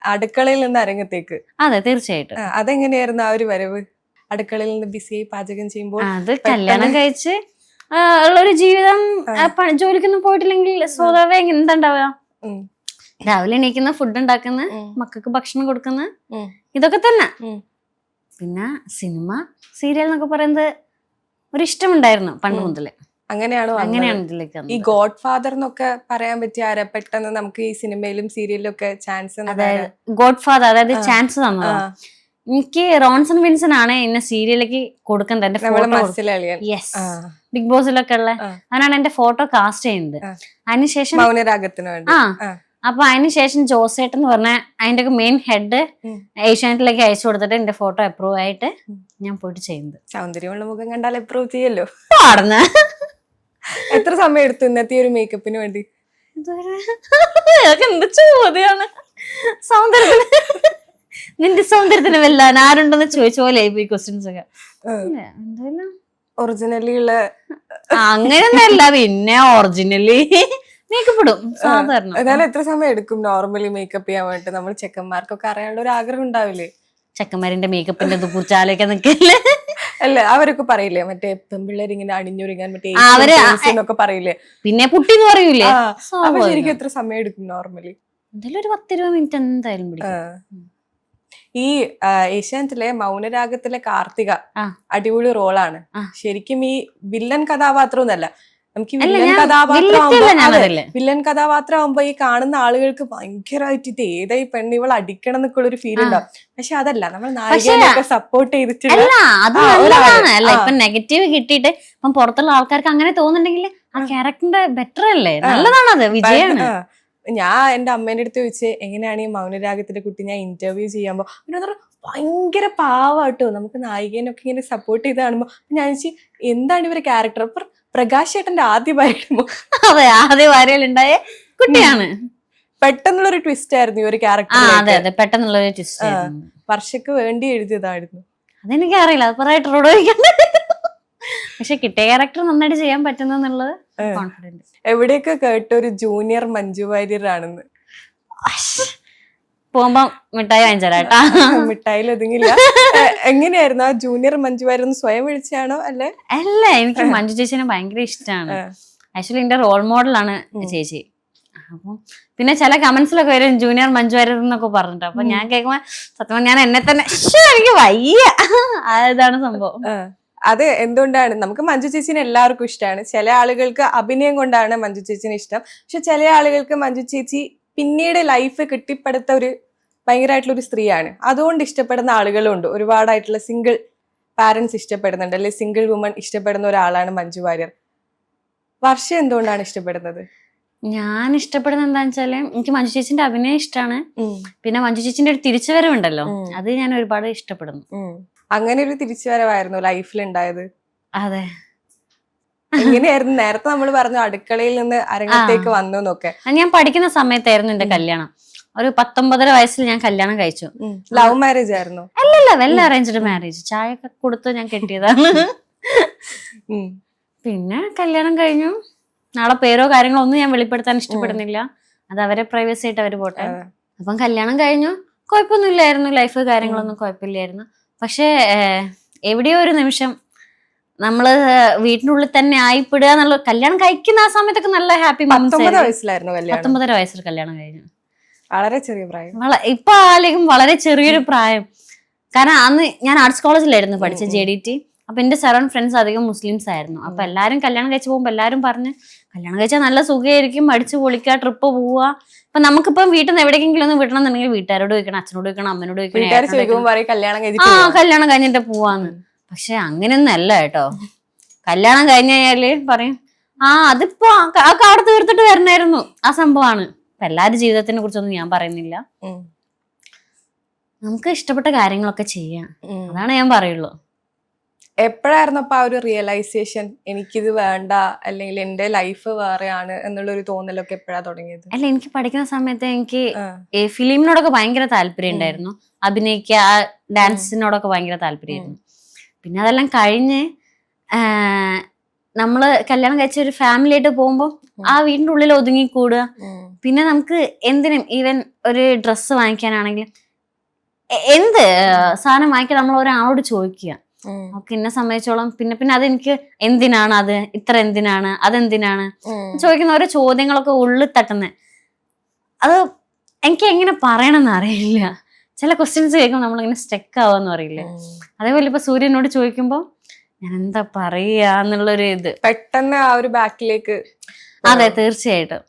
അടുക്കളയിൽ നിന്ന് അരങ്ങത്തേക്ക്. അതെ, തീർച്ചയായിട്ടും. അതെങ്ങനെയായിരുന്നു ആ ഒരു വരവ്? അടുക്കളയിൽ നിന്ന് ബിസിയായി പാചകം ചെയ്യുമ്പോൾ അത് കല്യാണം കഴിച്ച് ഉള്ളൊരു ജീവിതം, ജോലിക്കൊന്നും പോയിട്ടില്ലെങ്കിൽ സ്വതവേ എന്താണ്ടാവുക, രാവിലെ എണീക്കുന്ന, ഫുഡ് ഉണ്ടാക്കുന്ന, മക്കൾക്ക് ഭക്ഷണം കൊടുക്കുന്ന, ഇതൊക്കെ തന്നെ. പിന്നെ സിനിമ, സീരിയൽ എന്നൊക്കെ പറയുന്നത് ഒരു ഇഷ്ടമുണ്ടായിരുന്നു പണ്ട് മുതലേ. അങ്ങനെയാണ് ഇതിലേക്ക് ഈ ഗോഡ് ഫാദർ എന്നൊക്കെ പറയാൻ പറ്റിയ ആരാ പെട്ടെന്ന് നമുക്ക് ഈ സിനിമയിലും സീരിയലിലും ഒക്കെ ചാൻസ്? അതായത് ഗോഡ് ഫാദർ, അതായത് ചാൻസ് തന്നതാ എനിക്ക്. റോൺസൺ വിൻസൺ ആണ് എന്നെ സീരിയലിലേക്ക് കൊടുക്കുന്നത്. എന്റെ ഫോട്ടോ ബിഗ് ബോസിലൊക്കെ ഉള്ള അവനാണ് എന്റെ ഫോട്ടോ കാസ്റ്റ് ചെയ്യുന്നത്. അതിനുശേഷം മൗനരാഗത്തിന് വേണ്ടി. അപ്പൊ അതിനുശേഷം ജോസേട്ടൻ എന്ന് പറഞ്ഞ അതിന്റെ ഒക്കെ മെയിൻ ഹെഡ് ഏഷ്യാനെറ്റിലേക്ക് അയച്ചു കൊടുത്തിട്ട് എന്റെ ഫോട്ടോ അപ്രൂവ് ആയിട്ട് ഞാൻ പോയിട്ട് ചെയ്യുന്നത്. സൗന്ദര്യമുള്ള മുഖം കണ്ടാൽ അപ്രൂവ് ചെയ്യല്ലോ. പാടുന്ന എത്ര സമയം എടുത്തു ഇന്നത്തെ ഒരു മേക്കപ്പിന് വേണ്ടി? എന്ത് ചോദ്യാണ്! സൗന്ദര്യത്തിന്, നിന്റെ സൗന്ദര്യത്തിന് വെല്ലാൻ ആരുണ്ടെന്ന് ചോദിച്ച പോലെ ഈ ക്വസ്റ്റ്യൻസ് ഒക്കെ. ഒറിജിനലി ഉള്ള അങ്ങനെയൊന്നും അല്ല, പിന്നെ ഒറിജിനലി മേക്കപ്പ് ഇടും സാധാരണ. എന്നാലും എത്ര സമയം എടുക്കും നോർമലി മേക്കപ്പ് ചെയ്യാൻ വേണ്ടി? നമ്മൾ ചെക്കന്മാർക്കൊക്കെ അറിയാനുള്ള ഒരു ആഗ്രഹം ഉണ്ടാവില്ലേ? ചെക്കന്മാരിന്റെ മേക്കപ്പിന്റെ കുറിച്ചാലൊക്കെ നിൽക്കില്ലേ? അല്ല, അവരൊക്കെ പറയില്ലേ മറ്റേ പെൺപിള്ളേർ ഇങ്ങനെ അണിഞ്ഞൊരുങ്ങാൻ മറ്റേ പറയില്ലേ, പിന്നെ പുട്ടി എന്ന് പറയൂലേ? അപ്പൊ ശരിക്കും എത്ര സമയം എടുക്കും നോർമലി? എന്തായാലും ഒരു 10-20 മിനിറ്റ് എന്തായാലും പിടിക്കും. ഈ ഏഷ്യാനെറ്റിലെ മൗനരാഗത്തിലെ കാർത്തിക അടിപൊളി റോളാണ്. ശരിക്കും ഈ വില്ലൻ കഥാപാത്രം ഒന്നല്ല, നമുക്ക് വില്ലൻ കഥാപാത്രം ആവുമ്പോ ഈ കാണുന്ന ആളുകൾക്ക് ഭയങ്കരമായിട്ട് ഇത് ഏതായി പെണ്ണ് ഇവൾ അടിക്കണം എന്നൊക്കെ ഒരു ഫീൽ ഉണ്ടാവും. പക്ഷെ അതല്ല, നമ്മൾ നായികയൊക്കെ സപ്പോർട്ട് ചെയ്തിട്ടില്ല. ഇപ്പൊ നെഗറ്റീവ് കിട്ടിയിട്ട് ഇപ്പം പുറത്തുള്ള ആൾക്കാർക്ക് അങ്ങനെ തോന്നുന്നുണ്ടെങ്കിൽ ആ ക്യാരക്ടറിന്റെ ബെറ്റർ അല്ലേ, നല്ലതാണ്, അത് വിജയാണ്. ഞാൻ എന്റെ അമ്മേന്റെ അടുത്ത് ചോദിച്ച് എങ്ങനെയാണ് ഈ മൗനരാഗത്തിന്റെ കുട്ടി ഞാൻ ഇന്റർവ്യൂ ചെയ്യുമ്പോ ഭയങ്കര പാവാട്ടോ, നമുക്ക് നായികേനൊക്കെ ഇങ്ങനെ സപ്പോർട്ട് ചെയ്ത് കാണുമ്പോ ഞാൻ ചോദിച്ചു എന്താണ് ഇവരെ ക്യാരക്ടർ? അപ്പൊ പ്രകാശ് ചേട്ടന്റെ ആദ്യ ഭാര്യ, അതെ ആദ്യ ഭാര്യയിലുണ്ടായ കുട്ടിയാണ്. പെട്ടെന്നുള്ളൊരു ട്വിസ്റ്റ് ആയിരുന്നു ഈ ഒരു ക്യാരക്ടർ. അതെ അതെ, പെട്ടെന്നുള്ളൊരു ട്വിസ്റ്റ്. വർഷക്ക് വേണ്ടി എഴുതിയതായിരുന്നു. അതെനിക്ക് അറിയില്ല, അത് പറയട്ടോട്. പക്ഷെ കിട്ടിയ ക്യാരക്ടർ നന്നായിട്ട് ചെയ്യാൻ പറ്റുന്നുള്ളത് കോൺഫിഡന്റ്. എവിടെയൊക്കെ കേട്ട ഒരു ജൂനിയർ മഞ്ജു വാര്യർ ആണെന്ന്. പോകുമ്പോ മിഠായി വാങ്ങിച്ചാലാട്ടാ. മിഠായിൽ ഒതുങ്ങില്ല. എങ്ങനെയായിരുന്നു ആ ജൂനിയർ മഞ്ജു വാര്യർ? സ്വയം വിളിച്ചാണോ? അല്ല, എനിക്ക് മഞ്ജു ചേച്ചിനെ ഭയങ്കര ഇഷ്ടമാണ്. ആക്ച്വലി എന്റെ റോൾ മോഡലാണ് ചേച്ചി. അപ്പം പിന്നെ ചില കമന്റ്സിലൊക്കെ വരും ജൂനിയർ മഞ്ജു വാര്യർ എന്നൊക്കെ പറഞ്ഞിട്ട്. അപ്പൊ ഞാൻ കേൾക്കുമ്പോ സത്യം ഞാൻ എന്നെ തന്നെ എനിക്ക് വയ്യ, അതാണ് സംഭവം. അത് എന്തുകൊണ്ടാണ്? നമുക്ക് മഞ്ജു ചേച്ചിനെ എല്ലാവർക്കും ഇഷ്ടമാണ്. ചില ആളുകൾക്ക് അഭിനയം കൊണ്ടാണ് മഞ്ജു ചേച്ചിനെ ഇഷ്ടം. പക്ഷെ ചില ആളുകൾക്ക് മഞ്ജു ചേച്ചി പിന്നീട് ലൈഫ് കിട്ടിപ്പടുത്ത ഒരു ഭയങ്കരമായിട്ടുള്ള ഒരു സ്ത്രീയാണ്, അതുകൊണ്ട് ഇഷ്ടപ്പെടുന്ന ആളുകളും ഉണ്ട്. ഒരുപാടായിട്ടുള്ള സിംഗിൾ പാരന്റ്സ് ഇഷ്ടപ്പെടുന്നുണ്ട്, അല്ലെ സിംഗിൾ വുമൺ ഇഷ്ടപ്പെടുന്ന ഒരാളാണ് മഞ്ജു വാര്യർ. വർഷ എന്തുകൊണ്ടാണ് ഇഷ്ടപ്പെടുന്നത്? ഞാൻ ഇഷ്ടപ്പെടുന്നത് എന്താന്ന് വെച്ചാല് എനിക്ക് മഞ്ജു ചേച്ചിന്റെ അഭിനയം ഇഷ്ടമാണ്. പിന്നെ മഞ്ജു ചേച്ചിന്റെ ഒരു തിരിച്ചുവരവുണ്ടല്ലോ, അത് ഞാൻ ഒരുപാട് ഇഷ്ടപ്പെടുന്നു. അങ്ങനെ ഒരു തിരിച്ചുവരവായിരുന്നു ലൈഫിൽ ഉണ്ടായത്? അതെ. എങ്ങനെയായിരുന്നു? നേരത്തെ നമ്മൾ പറഞ്ഞു അടുക്കളയിൽ നിന്ന് അരങ്ങത്തേക്ക് വന്നു എന്നൊക്കെ. ഞാൻ പഠിക്കുന്ന സമയത്തായിരുന്നു എന്റെ കല്യാണം. ഒരു 19 വയസ്സിൽ ഞാൻ കല്യാണം കഴിച്ചു. ലവ് മാരേജ് ആയിരുന്നു? അല്ലല്ല, വെൽ അറേഞ്ച്ഡ് മാരേജ്. ചായ ഒക്കെ കൊടുത്ത് ഞാൻ കെട്ടിയതാണ്. പിന്നെ കല്യാണം കഴിഞ്ഞു. നാളെ പേരോ കാര്യങ്ങളോ ഒന്നും ഞാൻ വെളിപ്പെടുത്താൻ ഇഷ്ടപ്പെടുന്നില്ല, അത് അവരെ പ്രൈവസി ആയിട്ട് അവര് പോട്ടെ. അപ്പം കല്യാണം കഴിഞ്ഞു, കുഴപ്പമൊന്നുമില്ലായിരുന്നു, ലൈഫ് കാര്യങ്ങളൊന്നും കുഴപ്പമില്ലായിരുന്നു. പക്ഷെ എവിടെയോ ഒരു നിമിഷം നമ്മള് വീട്ടിനുള്ളിൽ തന്നെ ആയിപ്പെടുക എന്നുള്ള, കല്യാണം കഴിക്കുന്ന ആ സമയത്തൊക്കെ നല്ല ഹാപ്പി മൊമെന്റ്സ്. 19 വയസ്സിൽ കല്യാണം കഴിഞ്ഞു. വളരെ ചെറിയ പ്രായം. ഇപ്പൊ ആലേക്കും വളരെ ചെറിയൊരു പ്രായം. കാരണം അന്ന് ഞാൻ ആർട്സ് കോളേജിലായിരുന്നു പഠിച്ചത്, JDT. അപ്പൊ എന്റെ സറൗണ്ട് ഫ്രണ്ട്സ് അധികം മുസ്ലിംസ് ആയിരുന്നു. അപ്പൊ എല്ലാരും കല്യാണം കഴിച്ച് പോകുമ്പോ എല്ലാരും പറഞ്ഞ് കല്യാണം കഴിച്ചാൽ നല്ല സുഖമായിരിക്കും, അടിച്ചു പൊളിക്കുക, ട്രിപ്പ് പോവുക. അപ്പൊ നമുക്കിപ്പം വീട്ടിൽ നിന്ന് എവിടേക്കെങ്കിലും ഒന്ന് വിടണമെന്നുണ്ടെങ്കിൽ വീട്ടുകാരോട് ചോദിക്കണം, അച്ഛനോട് ചോദിക്കണം, അമ്മനോട് ചോദിക്കണം, കല്യാണം കഴിഞ്ഞിട്ട് പോവാന്ന്. പക്ഷെ അങ്ങനെയൊന്നും അല്ല കേട്ടോ. കല്യാണം കഴിഞ്ഞ് കഴിഞ്ഞാല് പറയും അതിപ്പോ ആ കാട് തീർത്തിട്ട് വരണായിരുന്നു, ആ സംഭവമാണ്. അപ്പൊ എല്ലാവരുടെ ജീവിതത്തിനെ കുറിച്ചൊന്നും ഞാൻ പറയുന്നില്ല. നമുക്ക് ഇഷ്ടപ്പെട്ട കാര്യങ്ങളൊക്കെ ചെയ്യാം, അതാണ് ഞാൻ പറയുള്ളൂ. എപ്പോഴായിരുന്നു അപ്പൊ ആ ഒരു റിയലൈസേഷൻ, എനിക്കിത് വേണ്ട, അല്ലെങ്കിൽ എന്റെ ലൈഫ് വേറെയാണ് എന്നുള്ളൊരു തോന്നലൊക്കെ എപ്പോഴാ തുടങ്ങിയത്? അല്ല, എനിക്ക് പഠിക്കുന്ന സമയത്ത് എനിക്ക് ഫിലിമിനോടൊക്കെ ഭയങ്കര താല്പര്യം ഉണ്ടായിരുന്നു, അഭിനയിക്കുക, ഡാൻസിനോടൊക്കെ ഭയങ്കര താല്പര്യമായിരുന്നു. പിന്നെ അതെല്ലാം കഴിഞ്ഞ് നമ്മള് കല്യാണം കഴിച്ച ഒരു ഫാമിലി ആയിട്ട് പോകുമ്പോ ആ വീടിന്റെ ഉള്ളിൽ ഒതുങ്ങിക്കൂടുക, പിന്നെ നമുക്ക് എന്തിനും ഈവൻ ഒരു ഡ്രസ്സ് വാങ്ങിക്കാനാണെങ്കിലും എന്ത് സാധനം വാങ്ങിക്കാൻ നമ്മൾ ഒരാളോട് ചോദിക്കുക. നമുക്ക് എന്നെ സംബന്ധിച്ചോളം പിന്നെ അതെനിക്ക് എന്തിനാണ് അത്, ഇത്ര എന്തിനാണ്, അതെന്തിനാണ് ചോദിക്കുന്ന ഓരോ ചോദ്യങ്ങളൊക്കെ ഉള്ളിൽ തട്ടുന്നത്. അത് എനിക്ക് എങ്ങനെ പറയണമെന്ന് അറിയില്ല. ചില ക്വസ്റ്റ്യൻസ് കേൾക്കുമ്പോൾ നമ്മളിങ്ങനെ സ്റ്റക്ക് ആവാന്ന് പറയില്ലേ, അതേപോലെ ഇപ്പൊ സൂര്യനോട് ചോദിക്കുമ്പോൾ ഞാൻ എന്താ പറയാ എന്നുള്ളൊരു ഇത് പെട്ടെന്ന് ആ ഒരു ബാക്കിലേക്ക്. അതെ തീർച്ചയായിട്ടും.